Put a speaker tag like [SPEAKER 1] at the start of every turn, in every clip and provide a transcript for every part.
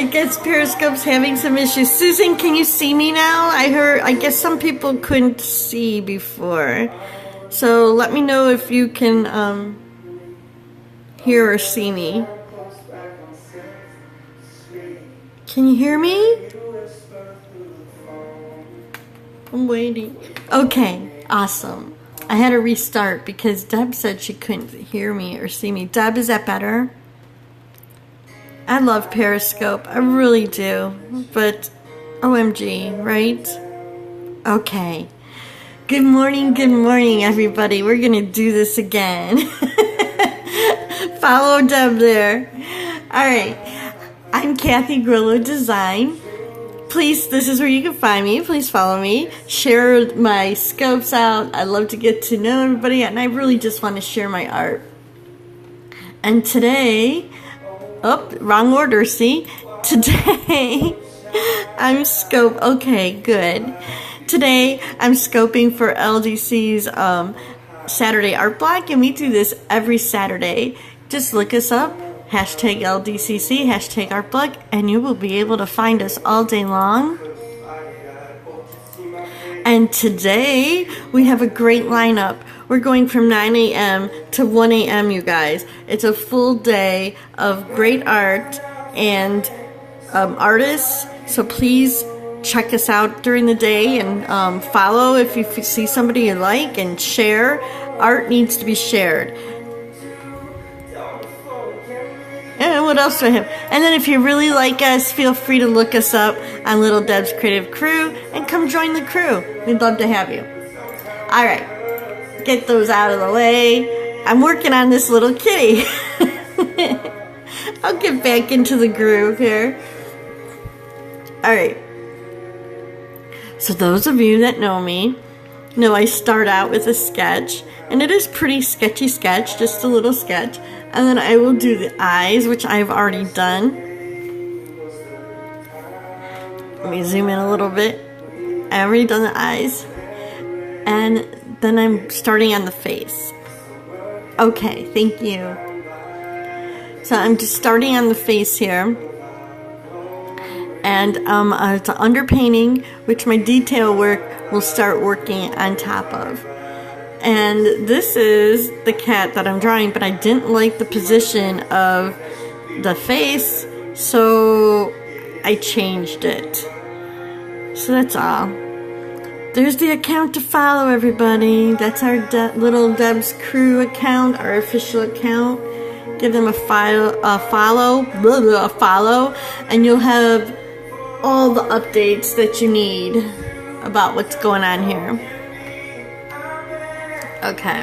[SPEAKER 1] I guess Periscope's having some issues. Susan, can you see me now? I guess some people couldn't see before. So let me know if you can hear or see me. Can you hear me? I'm waiting. Okay, awesome. I had to restart because Deb said she couldn't hear me or see me. Deb, is that better? I love Periscope. I really do. But OMG, right? Okay. Good morning, everybody. We're going to do this again. Follow Deb there. All right. I'm Kathy Grillo Design. Please, this is where you can find me. Please follow me. Share my scopes out. I love to get to know everybody, and I really just want to share my art. And today, wrong order, see? Today, I'm okay, good. Today, I'm scoping for LDC's Saturday Art Block, and we do this every Saturday. Just look us up. Hashtag LDCC, hashtag Art Block, and you will be able to find us all day long. And today, we have a great lineup. We're going from 9 a.m. to 1 a.m., you guys. It's a full day of great art and artists, so please check us out during the day and follow if you see somebody you like, and share. Art needs to be shared. And what else do I have? And then if you really like us, feel free to look us up on Little Deb's Creative Crew and come join the crew. We'd love to have you. All right, get those out of the way. I'm working on this little kitty. I'll get back into the groove here. All right. So those of you that know me know I start out with a sketch, and it is pretty sketchy sketch, just a little sketch. And then I will do the eyes, which I've already done. Let me zoom in a little bit. I already done the eyes. And then I'm starting on the face. Okay, thank you. So I'm just starting on the face here. And it's an underpainting, which my detail work will start working on top of. And this is the cat that I'm drawing, but I didn't like the position of the face, so I changed it. So that's all. There's the account to follow, everybody. That's our Little Deb's Crew account, our official account. Give them a follow, and you'll have all the updates that you need about what's going on here. Okay.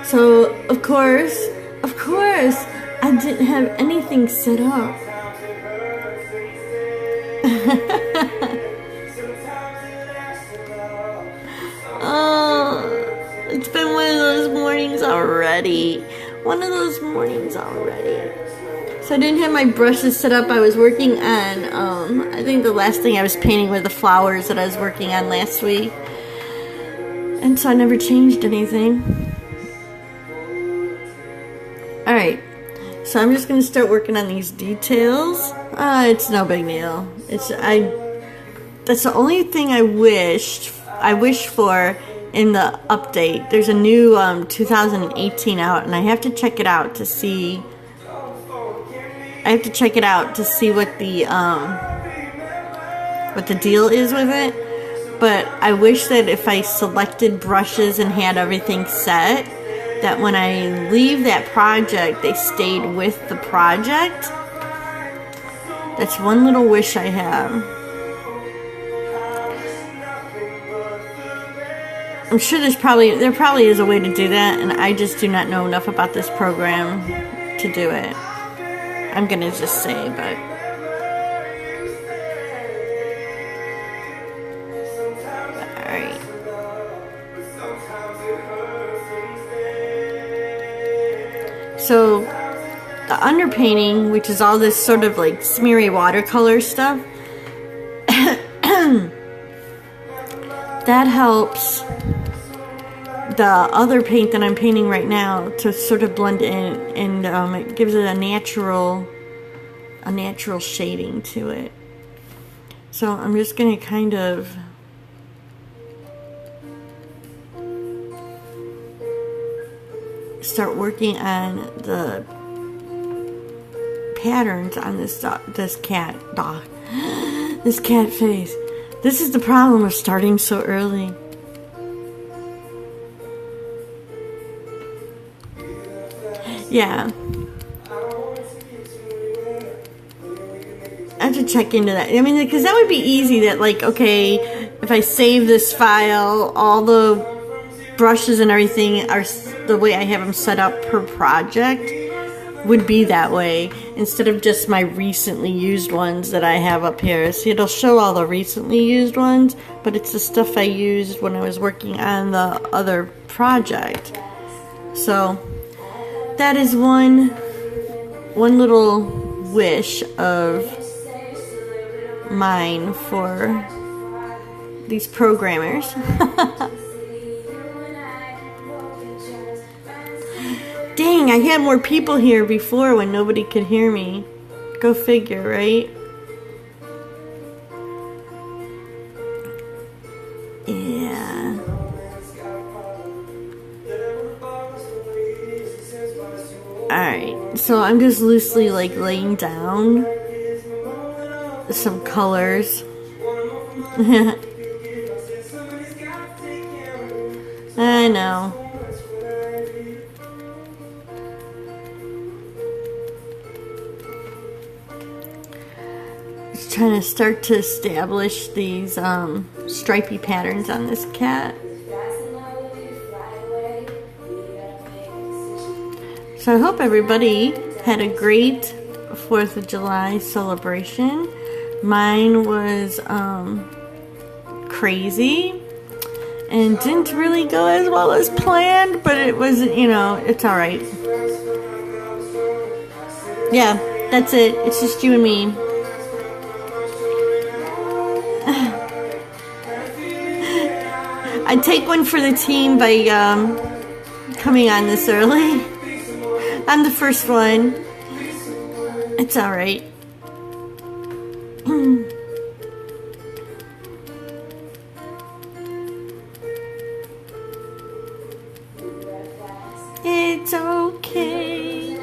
[SPEAKER 1] So, of course, I didn't have anything set up. Oh, it's been one of those mornings already. So I didn't have my brushes set up. I was working on, I think the last thing I was painting were the flowers that I was working on last week. And so I never changed anything. Alright, so I'm just going to start working on these details. It's no big deal. That's the only thing I wish for in the update. There's a new 2018 out, and I have to check it out to see. what the deal is with it. But I wish that if I selected brushes and had everything set, that when I leave that project, they stayed with the project. That's one little wish I have. I'm sure there probably is a way to do that, and I just do not know enough about this program to do it. I'm gonna just say, but alright. So the underpainting, which is all this sort of like smeary watercolor stuff, that helps the other paint that I'm painting right now to sort of blend in, and it gives it a natural a natural shading to it. So I'm just going to kind of start working on the patterns on this cat face. This is the problem with starting so early. Yeah. I have to check into that. I mean, because that would be easy that, like, okay, if I save this file, all the brushes and everything are the way I have them set up per project would be that way, instead of just my recently used ones that I have up here. See, it'll show all the recently used ones, but it's the stuff I used when I was working on the other project. So that is one little wish of mine for these programmers. Dang, I had more people here before when nobody could hear me. Go figure, right? Yeah. Alright, so I'm just loosely like laying down some colors. I know. Just trying to start to establish these stripy patterns on this cat. So I hope everybody had a great 4th of July celebration. Mine was crazy and didn't really go as well as planned, but it was, you know, it's alright. Yeah, that's it. It's just you and me. I'd take one for the team by coming on this early. I'm the first one. It's alright. It's okay.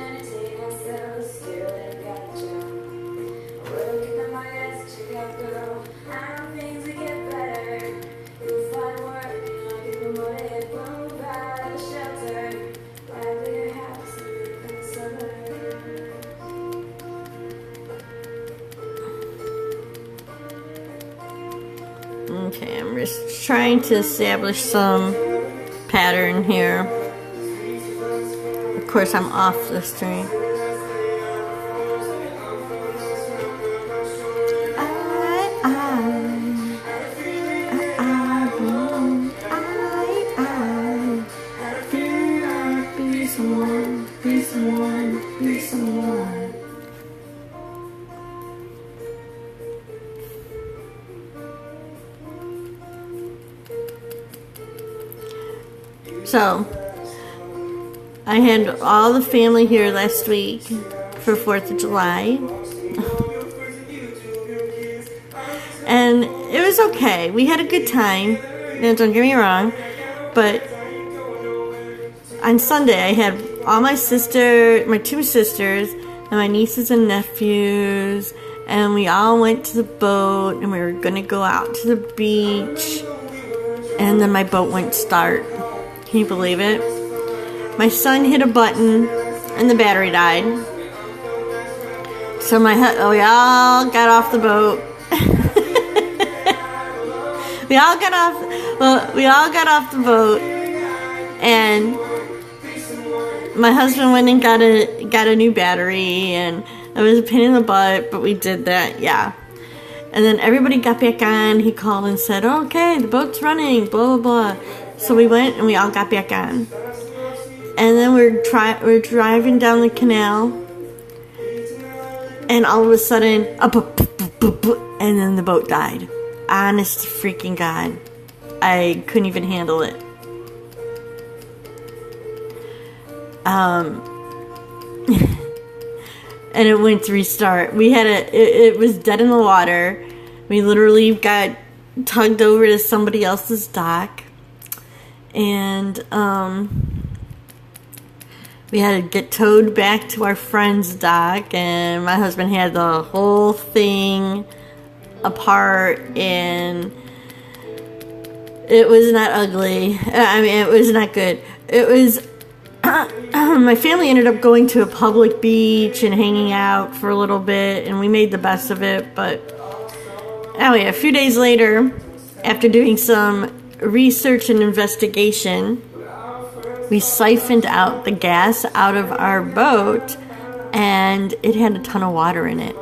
[SPEAKER 1] Okay, I'm just trying to establish some pattern here. Of course, I'm off the string. Be someone. So, I had all the family here last week for 4th of July. And it was okay. We had a good time. Now, don't get me wrong. But on Sunday, I had all my two sisters, and my nieces and nephews. And we all went to the boat, and we were going to go out to the beach. And then my boat wouldn't start. Can you believe it? My son hit a button and the battery died. So we all got off the boat. we all got off the boat, and my husband went and got a new battery, and it was a pain in the butt, but we did that, yeah. And then everybody got back on. He called and said, oh, okay, the boat's running, blah, blah, blah. So we went and we all got back on. And then we're driving down the canal. And all of a sudden, and then the boat died. Honest to freaking God. I couldn't even handle it. and it went to restart. It was dead in the water. We literally got tugged over to somebody else's dock, and we had to get towed back to our friend's dock, and my husband had the whole thing apart, and it was not ugly. I mean, it was not good. It was my family ended up going to a public beach and hanging out for a little bit, and we made the best of it. But anyway, a few days later, after doing some research and investigation, we siphoned out the gas out of our boat, and it had a ton of water in it.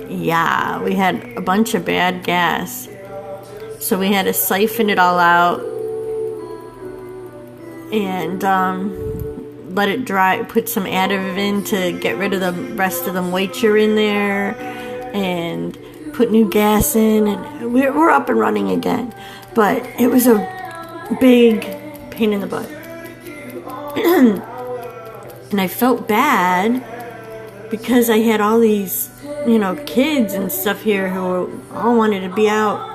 [SPEAKER 1] Yeah, we had a bunch of bad gas. So we had to siphon it all out and let it dry, put some additive in to get rid of the rest of the moisture in there, and put new gas in, and we're up and running again. But it was a big pain in the butt. And I felt bad because I had all these, kids and stuff here who all wanted to be out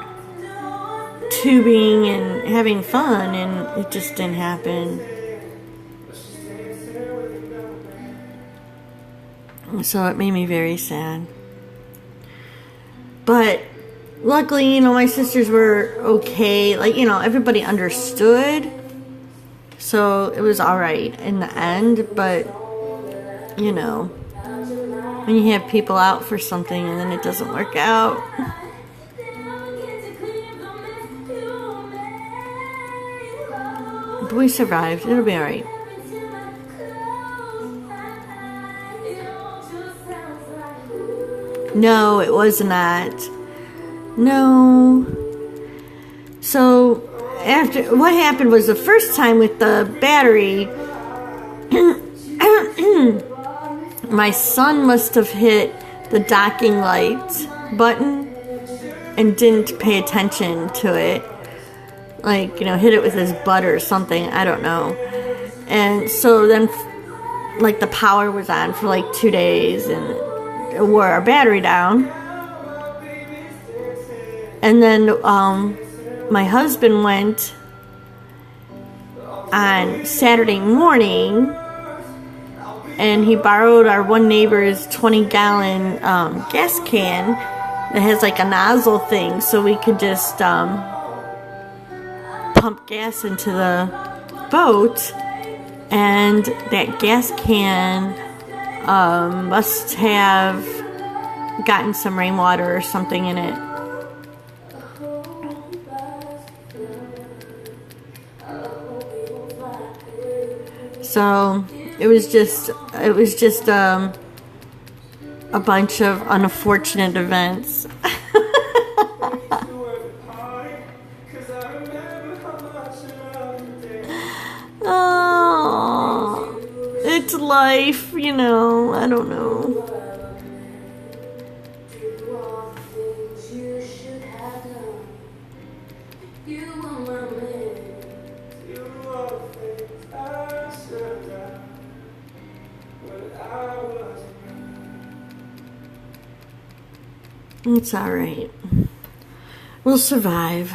[SPEAKER 1] tubing and having fun, and it just didn't happen. So it made me very sad. But luckily, my sisters were okay. Everybody understood. So it was alright in the end. But, when you have people out for something and then it doesn't work out. But we survived. It'll be alright. No, it was not. No. So, what happened was the first time with the battery, my son must have hit the docking light button and didn't pay attention to it. Hit it with his butt or something. I don't know. And so then, the power was on for 2 days, and it wore our battery down. And then my husband went on Saturday morning, and he borrowed our one neighbor's 20-gallon gas can that has a nozzle thing, so we could just pump gas into the boat. And that gas can must have gotten some rainwater or something in it. So it was just a bunch of unfortunate events. Oh, it's life, I don't know. It's alright. We'll survive.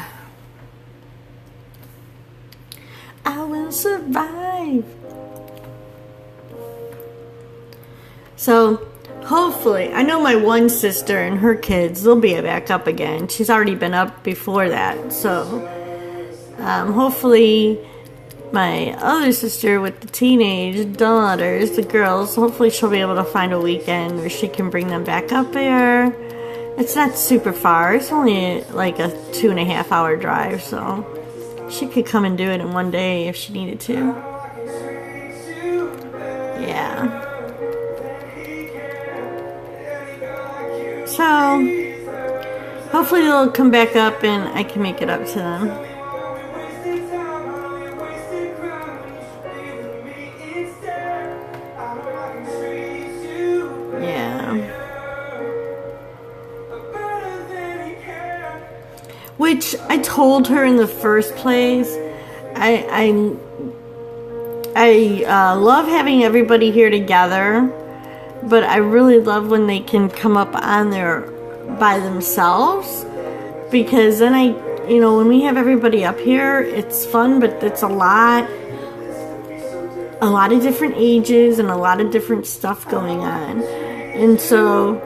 [SPEAKER 1] I will survive. So, hopefully, I know my one sister and her kids, they'll be back up again. She's already been up before that. So, hopefully, my other sister with the teenage daughters, the girls, hopefully she'll be able to find a weekend where she can bring them back up there. It's not super far. It's only a 2.5 hour drive, so she could come and do it in one day if she needed to. Yeah. So, hopefully they'll come back up and I can make it up to them. Which I told her in the first place. I love having everybody here together, but I really love when they can come up on there by themselves, because then when we have everybody up here, it's fun, but it's a lot of different ages and a lot of different stuff going on. And so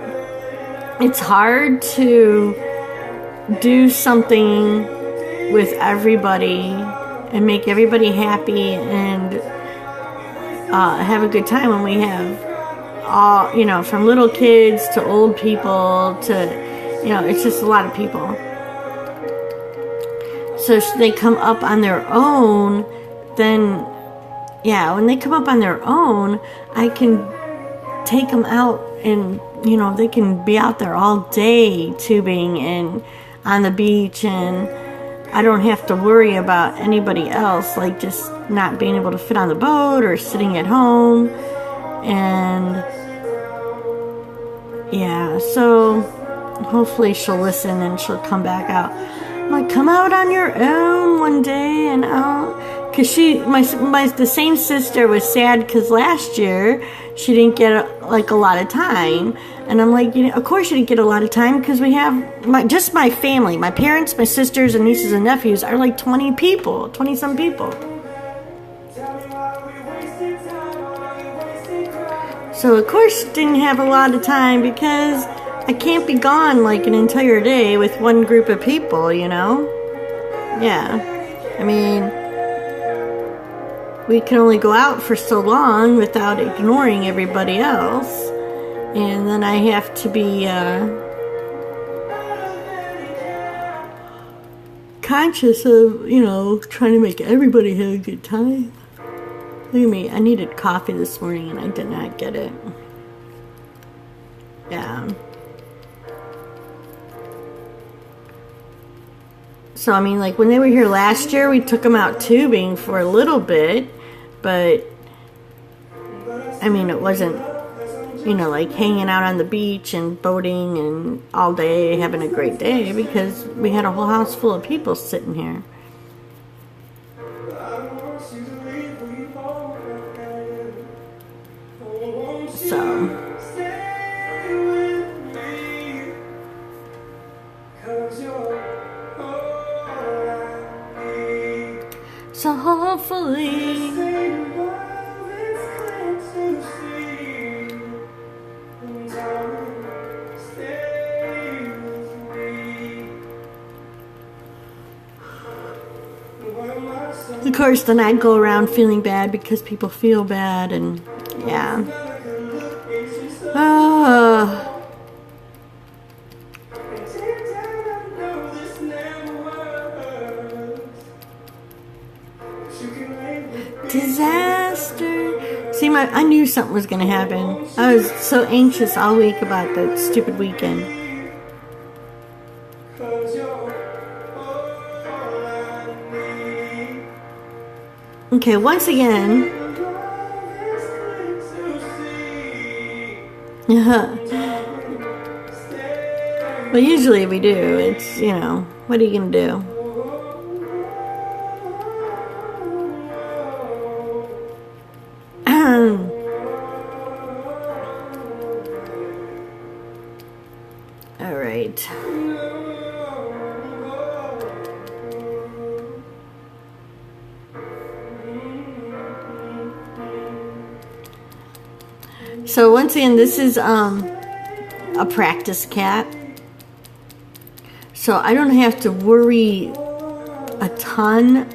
[SPEAKER 1] it's hard to do something with everybody and make everybody happy and have a good time when we have all, from little kids to old people to, it's just a lot of people. So if they come up on their own, then when they come up on their own, I can take them out and, they can be out there all day tubing and on the beach, and I don't have to worry about anybody else, like just not being able to fit on the boat or sitting at home. And so hopefully she'll listen and she'll come back out. I'm like, come out on your own one day and out. Because the same sister was sad because last year she didn't get a lot of time. And I'm like, of course you didn't get a lot of time because we have just my family, my parents, my sisters, and nieces and nephews are like 20 some people. So of course didn't have a lot of time because I can't be gone like an entire day with one group of people, Yeah. I mean, we can only go out for so long without ignoring everybody else. And then I have to be conscious of, trying to make everybody have a good time. Look at me. I needed coffee this morning and I did not get it. Yeah. So, I mean, like when they were here last year, we took them out tubing for a little bit. But, I mean, it wasn't, like hanging out on the beach and boating and all day having a great day because we had a whole house full of people sitting here. So hopefully of course then I'd go around feeling bad because people feel bad and disaster. See, I knew something was going to happen. I was so anxious all week about that stupid weekend. Okay, once again. Well, usually we do. It's, what are you going to do? All right. So once again, this is a practice cat. So I don't have to worry a ton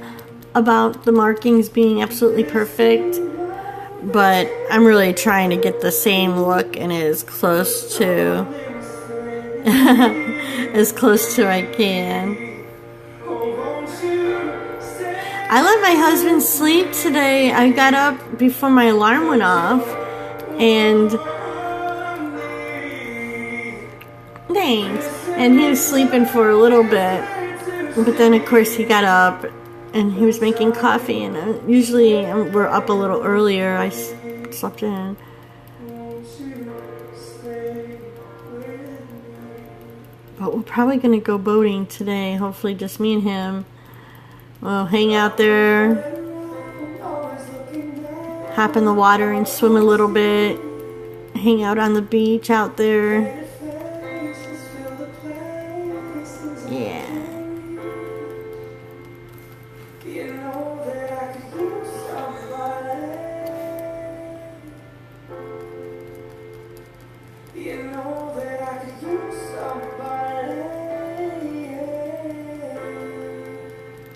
[SPEAKER 1] about the markings being absolutely perfect. But I'm really trying to get the same look and as close to as close to I can. I let my husband sleep today. I got up before my alarm went off and thanks. And he was sleeping for a little bit. But then of course he got up and he was making coffee, and usually we're up a little earlier. I slept in. But we're probably going to go boating today. Hopefully just me and him. We'll hang out there, hop in the water and swim a little bit. hang out on the beach out there. Yeah.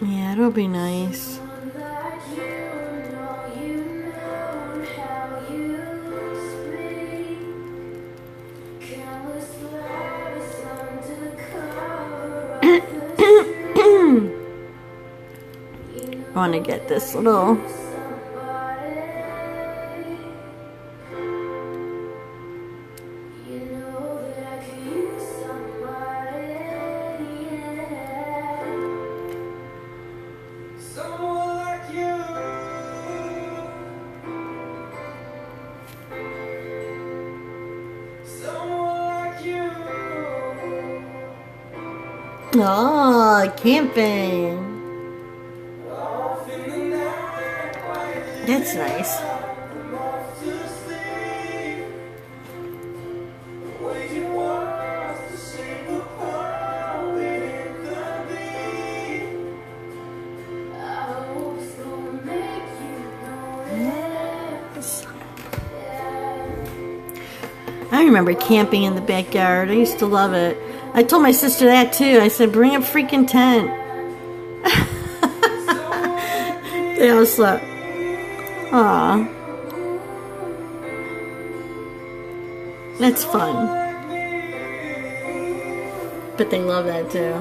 [SPEAKER 1] Yeah, it'll be nice. I want to get this little oh, camping. That's nice. I remember camping in the backyard. I used to love it. I told my sister that too. I said, bring a freaking tent. They all slept. Aw. That's fun. But they love that too.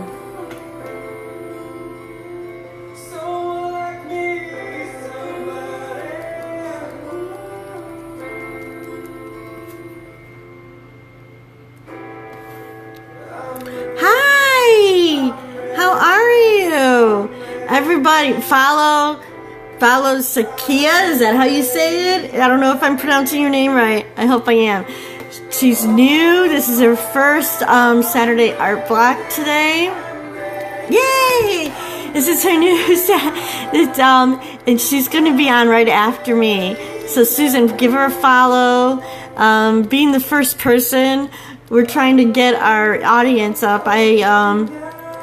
[SPEAKER 1] Hi! How are you? Everybody follow Sakia, is that how you say it? I don't know if I'm pronouncing your name right. I hope I am. She's new. This is her first Saturday art block today. Yay! This is her new set. And she's going to be on right after me. So Susan, give her a follow. Being the first person, we're trying to get our audience up.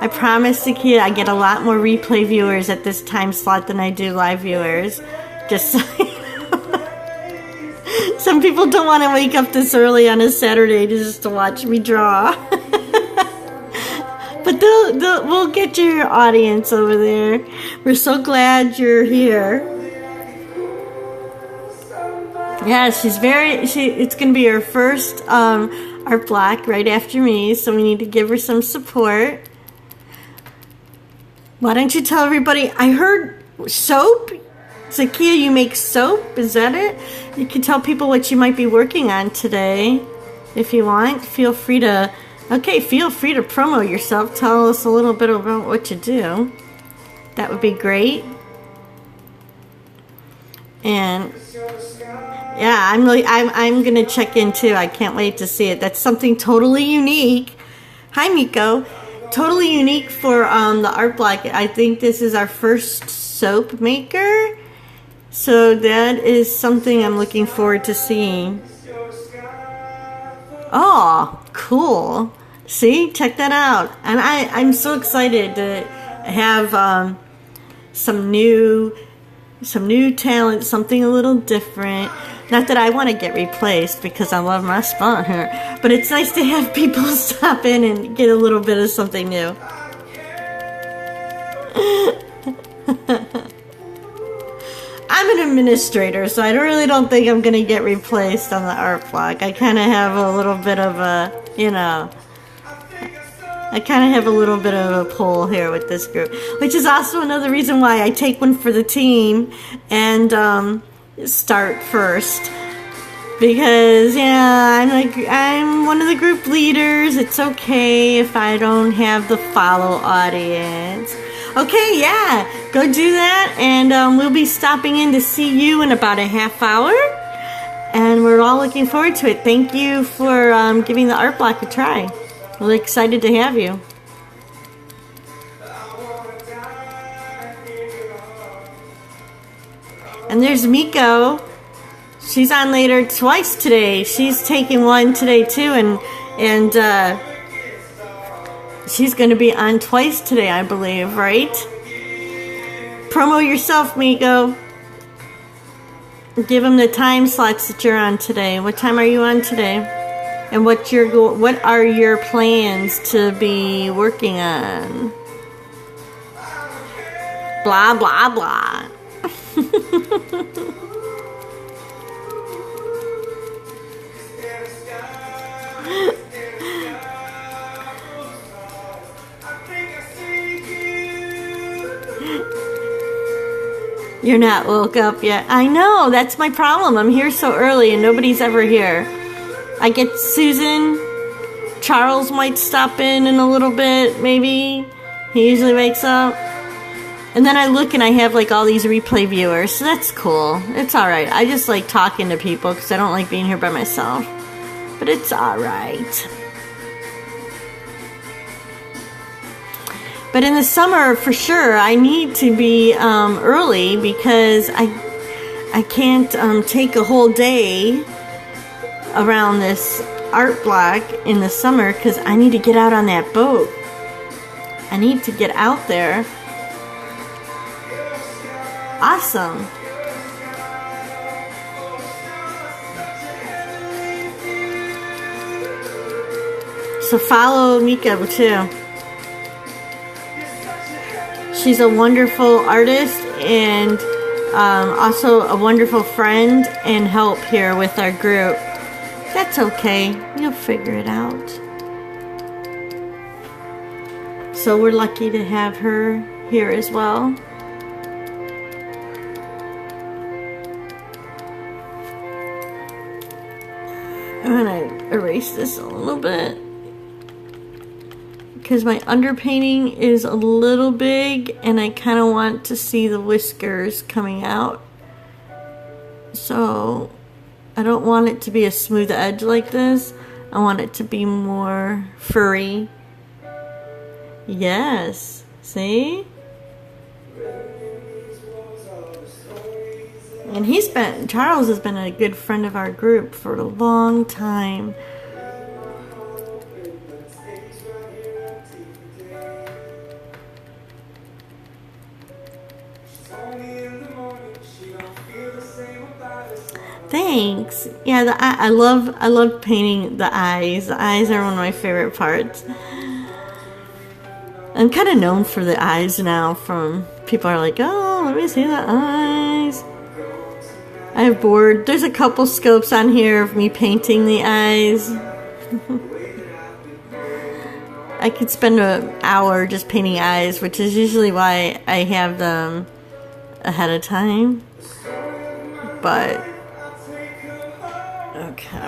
[SPEAKER 1] I promise the kid I get a lot more replay viewers at this time slot than I do live viewers. Just so you know. Some people don't want to wake up this early on a Saturday just to watch me draw. But we'll get your audience over there. We're so glad you're here. Yeah, it's going to be her first art block right after me, so we need to give her some support. Why don't you tell everybody? I heard soap. Zakia, you make soap? Is that it? You can tell people what you might be working on today. If you want, feel free to promo yourself. Tell us a little bit about what you do. That would be great. And yeah, I'm gonna check in too. I can't wait to see it. That's something totally unique. Hi, Miko. Totally unique for the art block. I think this is our first soap maker, so that is something I'm looking forward to seeing. Oh, cool. See, check that out. And I'm so excited to have some new talent, something a little different. Not that I want to get replaced because I love my spot here, but it's nice to have people stop in and get a little bit of something new. I'm an administrator, so I really don't think I'm going to get replaced on the art block. I kind of have a little bit of a, pull here with this group, which is also another reason why I take one for the team and start first. Because, I'm one of the group leaders. It's okay if I don't have the follow audience. Okay, yeah, go do that, and we'll be stopping in to see you in about a half hour, and we're all looking forward to it. Thank you for giving the art block a try. Really excited to have you. And there's Miko. She's on later twice today. She's taking one today too, and she's going to be on twice today, I believe, right? Promo yourself, Miko. Give them the time slots that you're on today. What time are you on today? And what are your plans to be working on? Blah, blah, blah. You're not woke up yet. I know, that's my problem. I'm here so early and nobody's ever here. I get Susan. Charles might stop in a little bit, maybe. He usually wakes up. And then I look and I have like all these replay viewers, so that's cool. It's alright. I just like talking to people because I don't like being here by myself. But it's alright. But in the summer, for sure, I need to be early because I can't take a whole day around this art block in the summer because I need to get out on that boat. I need to get out there. Awesome. So follow Mika too. She's a wonderful artist and also a wonderful friend and help here with our group. That's okay. You'll figure it out. So we're lucky to have her here as well. I'm gonna erase this a little bit because my underpainting is a little big and I kind of want to see the whiskers coming out. So I don't want it to be a smooth edge like this. I want it to be more furry. Yes, see? And Charles has been a good friend of our group for a long time. Thanks. Yeah, I love painting the eyes. The eyes are one of my favorite parts. I'm kind of known for the eyes now. From people are like, oh, let me see the eyes. I have board. There's a couple scopes on here of me painting the eyes. I could spend an hour just painting eyes, which is usually why I have them ahead of time. But okay.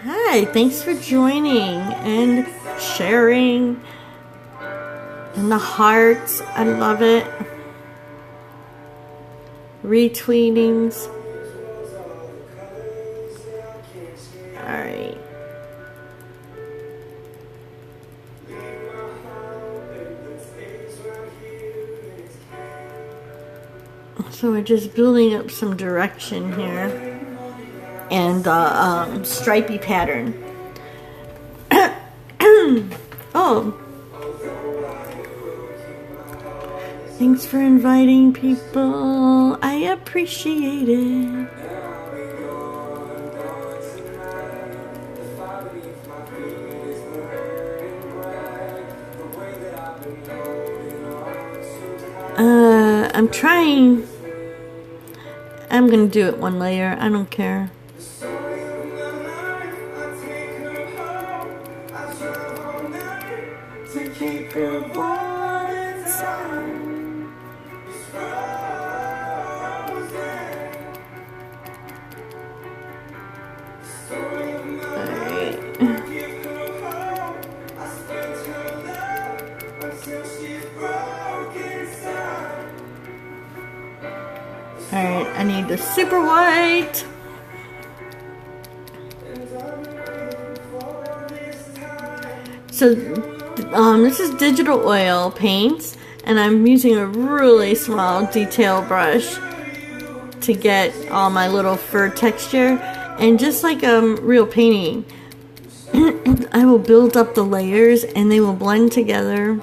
[SPEAKER 1] Hi, thanks for joining and sharing. And the hearts, I love it. Retweetings. Alright. So we're just building up some direction here. And the stripy pattern. Oh. Thanks for inviting people. I appreciate it. I'm trying. I'm gonna do it one layer. I don't care. Alright, I need the super white. So, this is digital oil paints, and I'm using a really small detail brush to get all my little fur texture. And just like real painting, I will build up the layers and they will blend together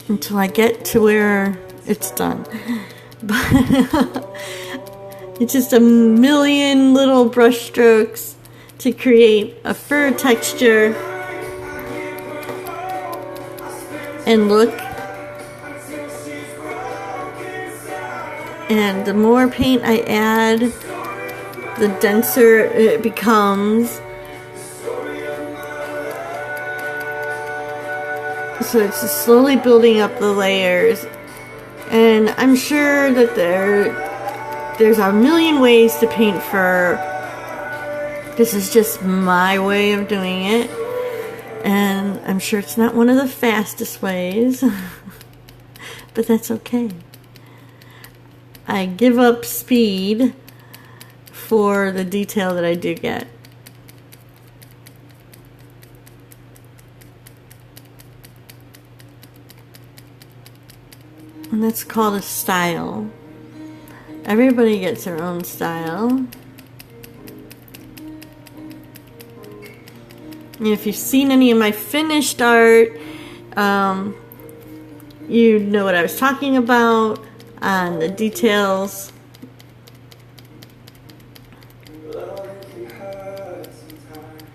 [SPEAKER 1] until I get to where it's done. But it's just a million little brush strokes to create a fur texture and look. And the more paint I add, the denser it becomes. So it's just slowly building up the layers. And I'm sure that there's a million ways to paint fur. This is just my way of doing it. And I'm sure it's not one of the fastest ways. But that's okay. I give up speed for the detail that I do get. And that's called a style. Everybody gets their own style. And if you've seen any of my finished art, you know what I was talking about on the details.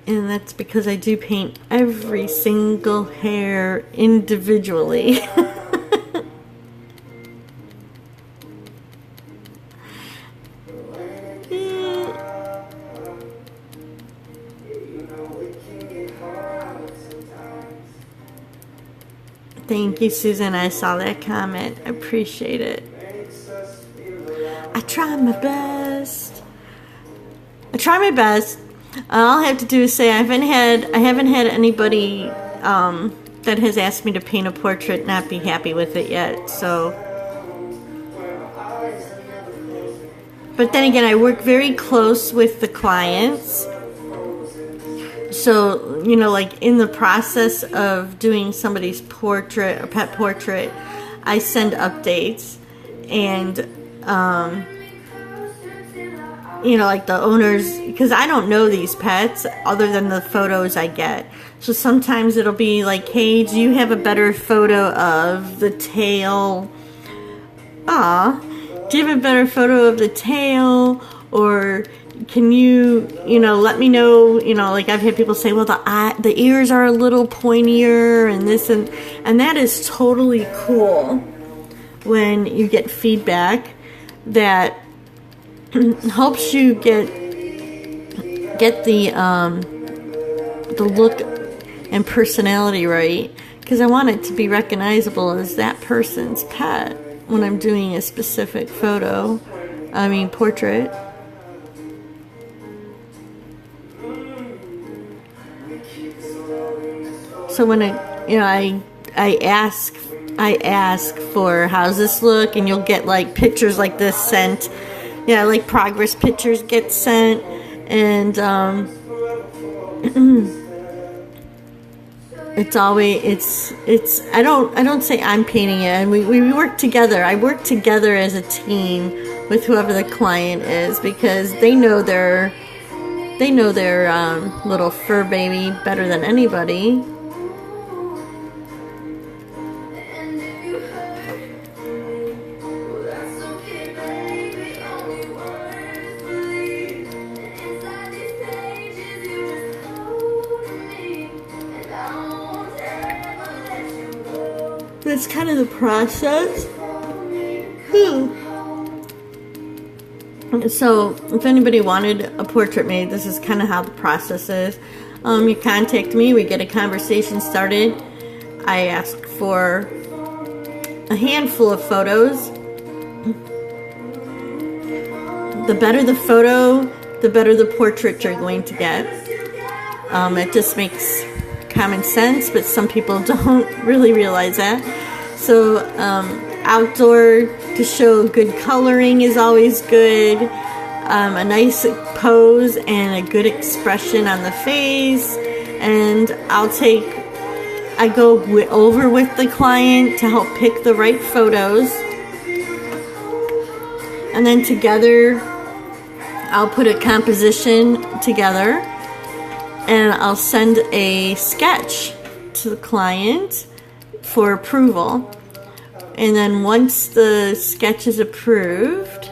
[SPEAKER 1] And that's because I do paint every single hair individually. Thank you, Susan. I saw that comment. I appreciate it. I try my best. I try my best. All I have to do is say I haven't had anybody that has asked me to paint a portrait not be happy with it yet. So, but then again, I work very close with the clients. So, you know, like in the process of doing somebody's portrait, a pet portrait, I send updates, and you know, like the owners, because I don't know these pets other than the photos I get. So sometimes it'll be like, hey, do you have a better photo of the tail? Do you have a better photo of the tail? Or can you know, let me know, you know, like I've had people say, well, the ears are a little pointier and this, and that is totally cool when you get feedback that helps you get the look and personality right, because I want it to be recognizable as that person's pet when I'm doing a specific portrait. So when I ask for how's this look, and you'll get like pictures like this sent. Yeah, like progress pictures get sent, and it's always I don't say I'm painting it, and we work together. I work together as a team with whoever the client is, because they know their little fur baby better than anybody. That's kind of the process. So if anybody wanted a portrait made, this is kind of how the process is. You contact me, we get a conversation started. I ask for a handful of photos. The better the photo, the better the portrait you're going to get. It just makes common sense, but some people don't really realize that. So outdoor to show good coloring is always good. A nice pose and a good expression on the face. And I go over with the client to help pick the right photos. And then together, I'll put a composition together and I'll send a sketch to the client for approval. And then once the sketch is approved,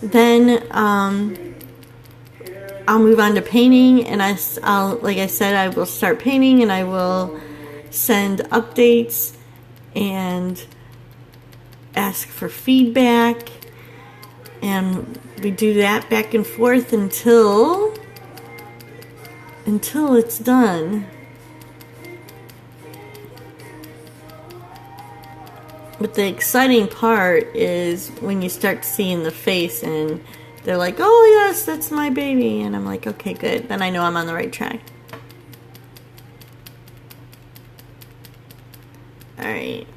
[SPEAKER 1] then I'll move on to painting, and I'll, like I said, I will start painting and I will send updates and ask for feedback, and we do that back and forth until it's done. But the exciting part is when you start seeing the face and they're like, oh yes, that's my baby. And I'm like, okay, good. Then I know I'm on the right track. All right.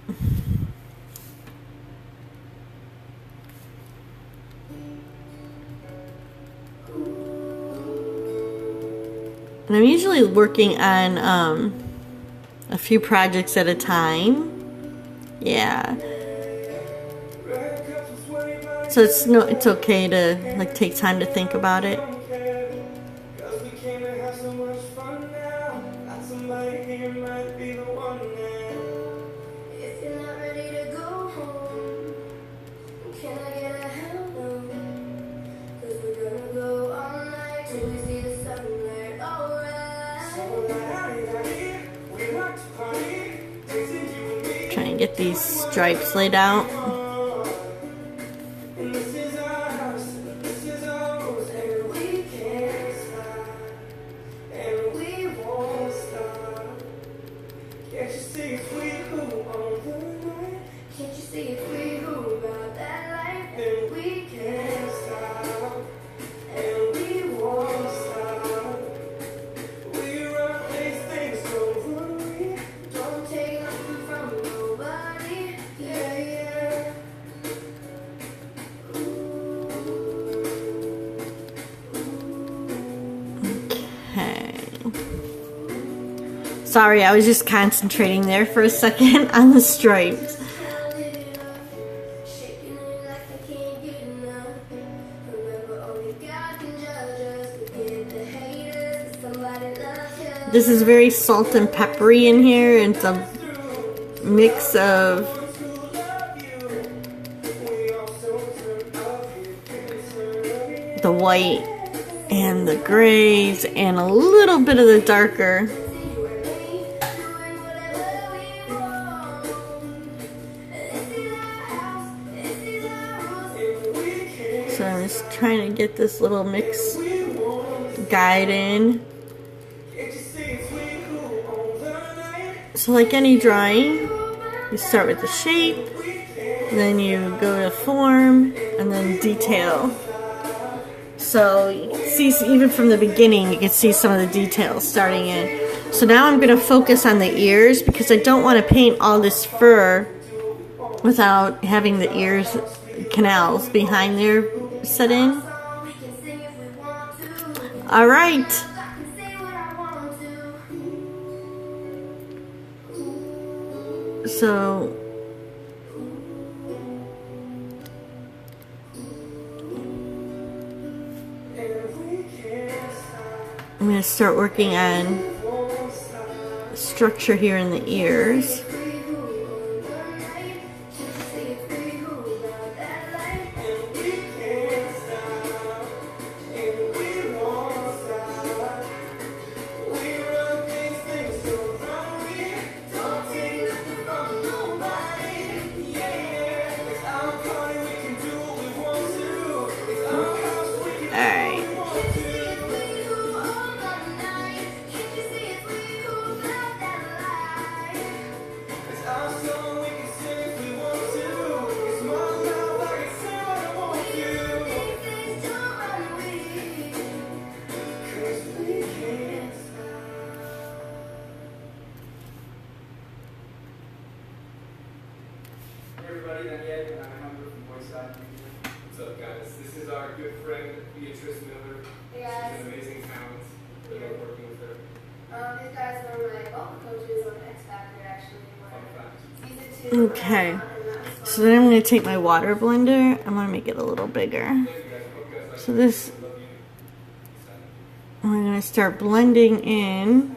[SPEAKER 1] And I'm usually working on a few projects at a time. Yeah. So it's okay to like take time to think about it. Try and get these stripes laid out. Sorry, I was just concentrating there for a second on the stripes. This is very salt and peppery in here, and it's a mix of the white and the grays and a little bit of the darker. So I'm just trying to get this little mix guide in. So like any drawing, you start with the shape, then you go to form, and then detail. So you can see, even from the beginning, you can see some of the details starting in. So now I'm going to focus on the ears because I don't want to paint all this fur without having the ears canals behind there set in. All right. So I'm going to start working on structure here in the ears.
[SPEAKER 2] everybody done yet. I'm Hunter from Voice Acting. What's up, guys? This is our good friend Beatrice Miller.
[SPEAKER 3] Hey guys.
[SPEAKER 2] She's an amazing talent. We love working with her.
[SPEAKER 3] These guys were my vocal coaches on X Factor, actually.
[SPEAKER 2] Fun fact.
[SPEAKER 3] Season 2.
[SPEAKER 1] Okay. So then I'm going to take my water blender. I'm going to make it a little bigger. So this, we're going to start blending in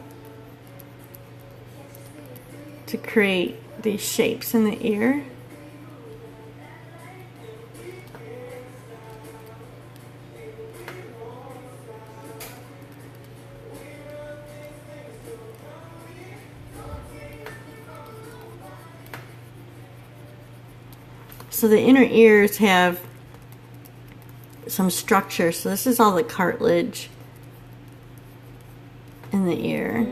[SPEAKER 1] to create these shapes in the ear. So the inner ears have some structure. So this is all the cartilage in the ear.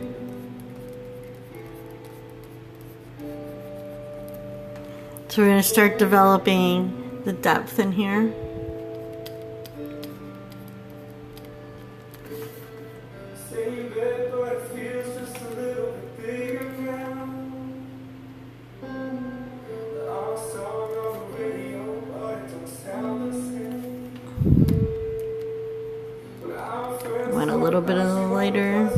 [SPEAKER 1] So we're going to start developing the depth in here. Want a little bit of the lighter.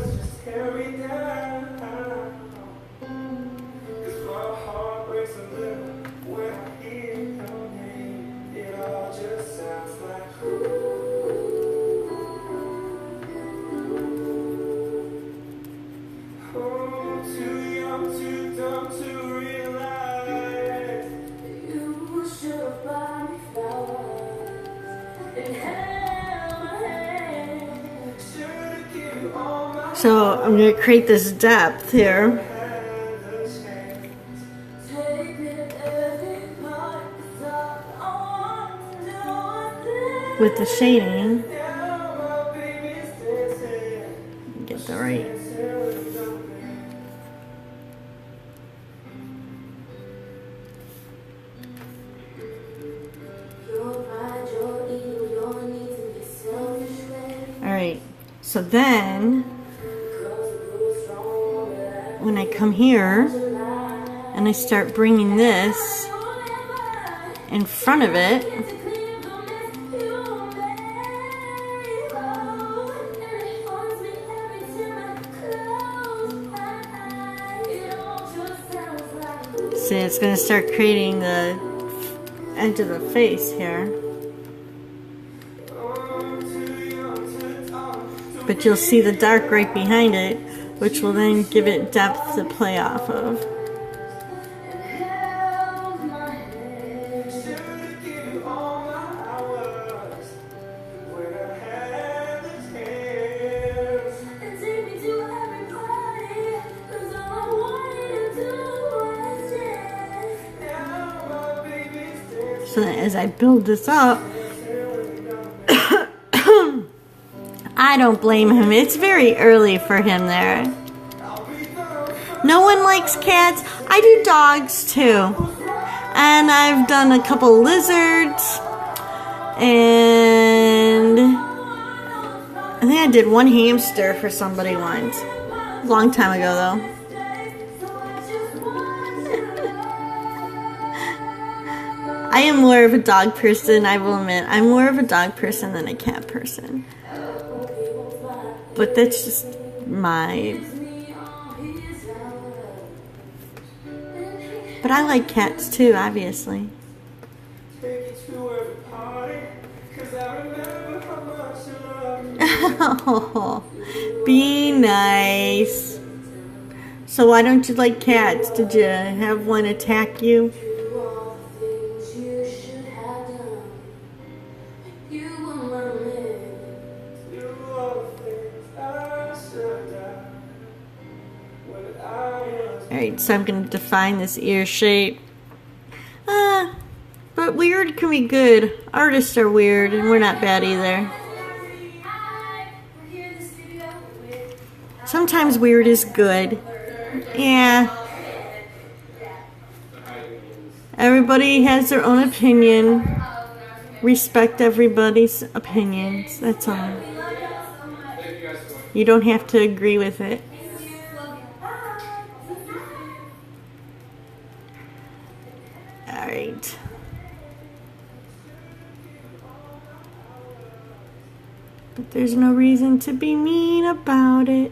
[SPEAKER 1] So I'm going to create this depth here. With the shading. Get the right. Alright, so then when I come here and I start bringing this in front of it, see, it's going to start creating the edge of the face here. But you'll see the dark right behind it, which will then give it depth to play off of. So as I build this up, I don't blame him. It's very early for him there. No one likes cats. I do dogs too. And I've done a couple lizards. And I think I did one hamster for somebody once. A long time ago though. I am more of a dog person, I will admit. I'm more of a dog person than a cat person. But that's just my... But I like cats too, obviously. Oh, be nice. So why don't you like cats? Did you have one attack you? Alright, so I'm going to define this ear shape. But weird can be good. Artists are weird, and we're not bad either. Sometimes weird is good. Yeah. Everybody has their own opinion. Respect everybody's opinions. That's all. You don't have to agree with it. Alright. But there's no reason to be mean about it.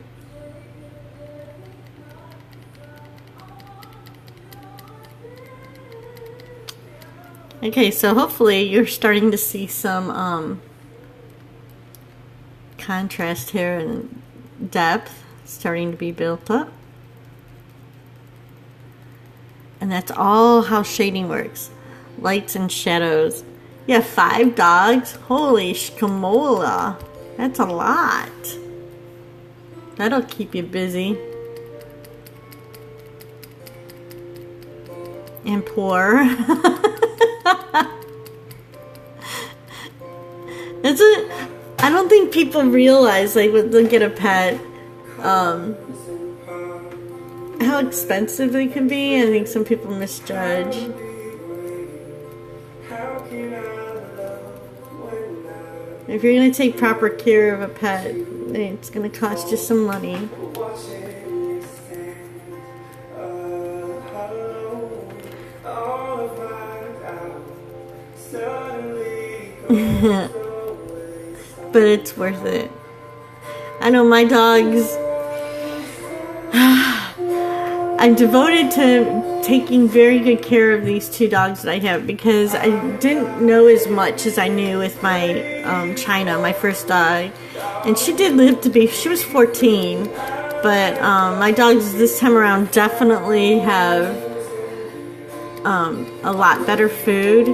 [SPEAKER 1] Okay, so hopefully you're starting to see some contrast here and depth starting to be built up. And that's all how shading works. Lights and shadows. Yeah, 5 dogs? Holy shkamola. That's a lot. That'll keep you busy. And poor. That's it. I don't think people realize, like, when they get a pet, how expensive they can be. I think some people misjudge. If you're going to take proper care of a pet, it's going to cost you some money. But it's worth it. I know my dogs. I'm devoted to taking very good care of these 2 dogs that I have because I didn't know as much as I knew with my China, my first dog. And she did live to be, she was 14. But my dogs this time around definitely have a lot better food.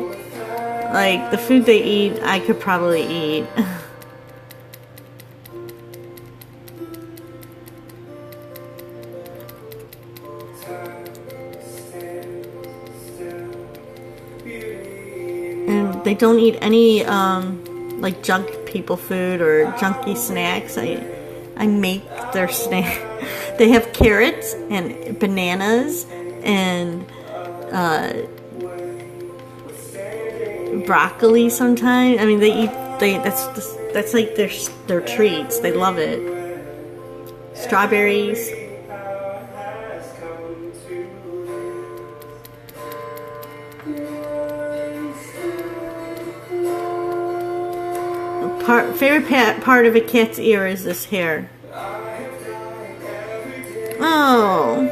[SPEAKER 1] Like, the food they eat, I could probably eat. And they don't eat any, like, junk people food or junky snacks. I make their snack. They have carrots and bananas and, broccoli sometimes. I mean, that's like their treats. They love it. Strawberries. Favorite part of a cat's ear is this hair. Oh.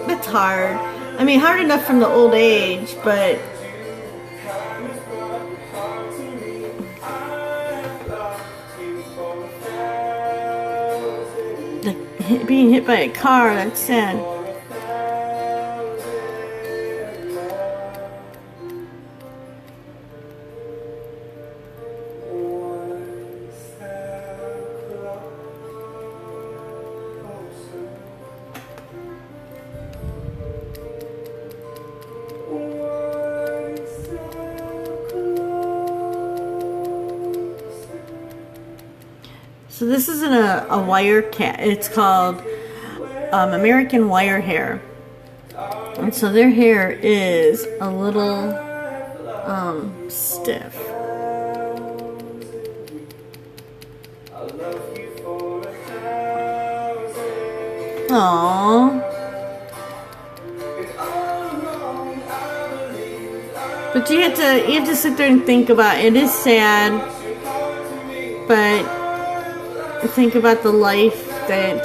[SPEAKER 1] That's hard. I mean, hard enough from the old age, but being hit by a car, that's sad. So this isn't a wire cat. It's called American Wirehair. And so their hair is a little stiff. Aww. But you have to sit there and think about it. It is sad, but think about the life that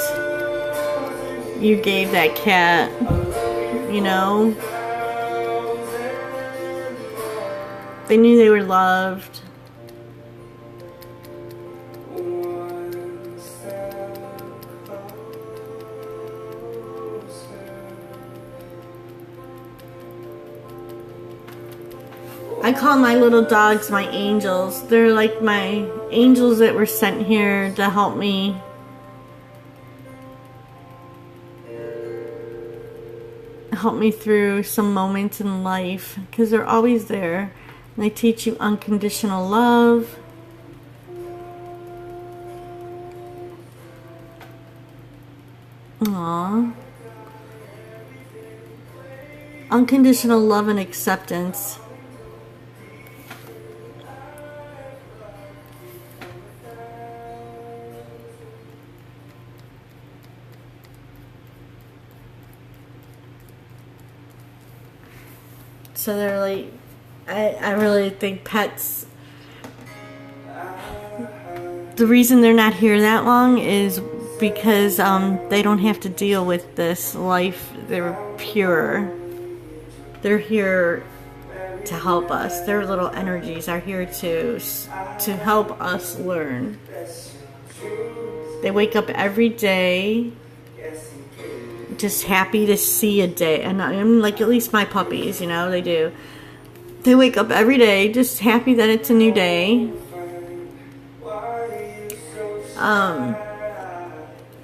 [SPEAKER 1] you gave that cat, you know? They knew they were loved. I call my little dogs my angels. They're like my angels that were sent here to help me. Help me through some moments in life, because they're always there. And they teach you unconditional love. Aww. unconditional love and acceptance. So they're like, I really think pets, the reason they're not here that long is because they don't have to deal with this life. They're pure. They're here to help us. Their little energies are here to help us learn. They wake up every day just happy to see a day. And I mean, like, at least my puppies, you know, they do. They wake up every day just happy that it's a new day.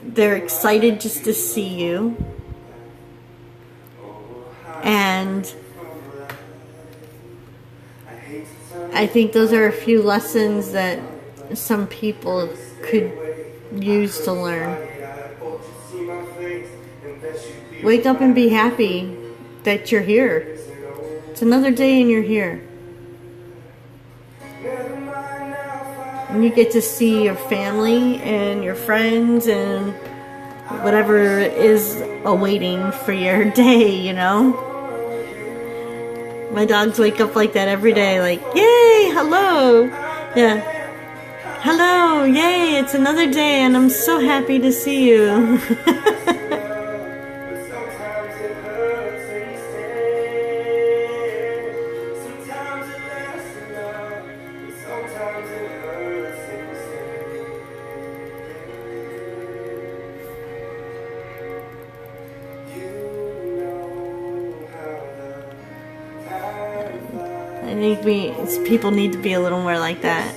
[SPEAKER 1] They're excited just to see you. And I think those are a few lessons that some people could use to learn. Wake up and be happy that you're here. It's another day and you're here. And you get to see your family and your friends and whatever is awaiting for your day, you know? My dogs wake up like that every day, like, yay, hello. Yeah. Hello, yay, it's another day and I'm so happy to see you. I think people need to be a little more like that.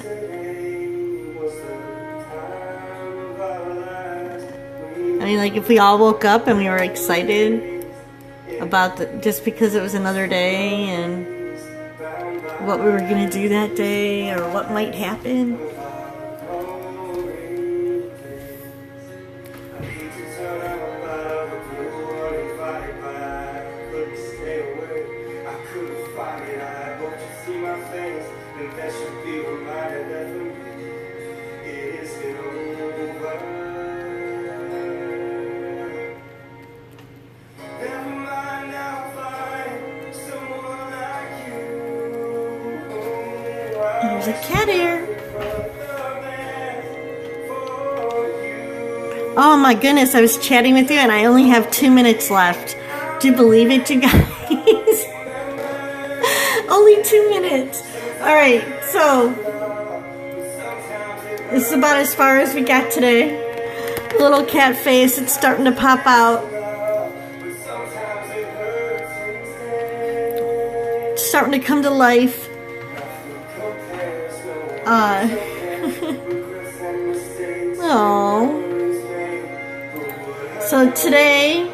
[SPEAKER 1] I mean, like, if we all woke up and we were excited about just because it was another day and what we were going to do that day or what might happen. There's a cat here. Oh my goodness, I was chatting with you and I only have 2 minutes left. Do you believe it, you guys? Only 2 minutes. Alright, so this is about as far as we got today. Little cat face, it's starting to pop out. It's starting to come to life. Oh. So today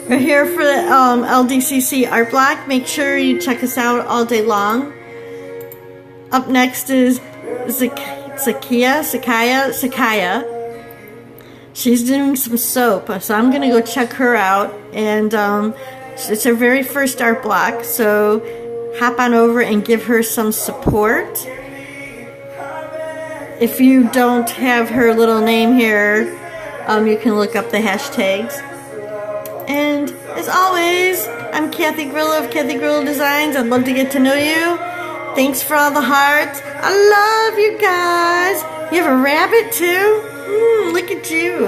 [SPEAKER 1] we're here for the LDCC art block. Make sure you check us out all day long. Up next is Sakaya. She's doing some soap, so I'm gonna go check her out. And it's her very first art block, so hop on over and give her some support. If you don't have her little name here, you can look up the hashtags. And as always, I'm Kathy Grillo of Kathy Grillo Designs. I'd love to get to know you. Thanks for all the hearts. I love you guys. You have a rabbit too? Look at you.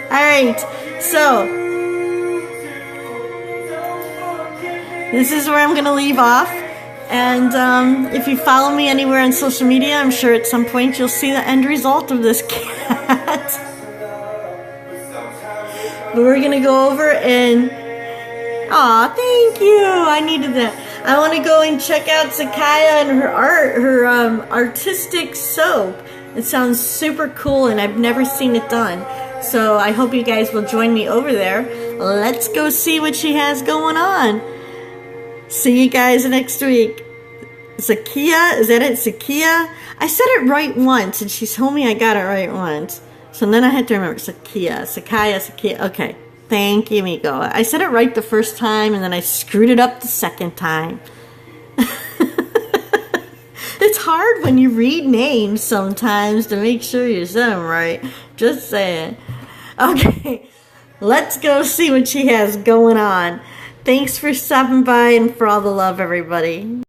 [SPEAKER 1] Alright, so this is where I'm going to leave off. And if you follow me anywhere on social media, I'm sure at some point you'll see the end result of this cat. But we're going to go over and... Aw, thank you. I needed that. I want to go and check out Sakaya and her art, her artistic soap. It sounds super cool and I've never seen it done. So I hope you guys will join me over there. Let's go see what she has going on. See you guys next week. Zakia, is that it? Zakia? I said it right once and she told me I got it right once. So then I had to remember Sakaya. Okay. Thank you, Miko. I said it right the first time, and then I screwed it up the second time. It's hard when you read names sometimes to make sure you said them right. Just saying. Okay, let's go see what she has going on. Thanks for stopping by and for all the love, everybody.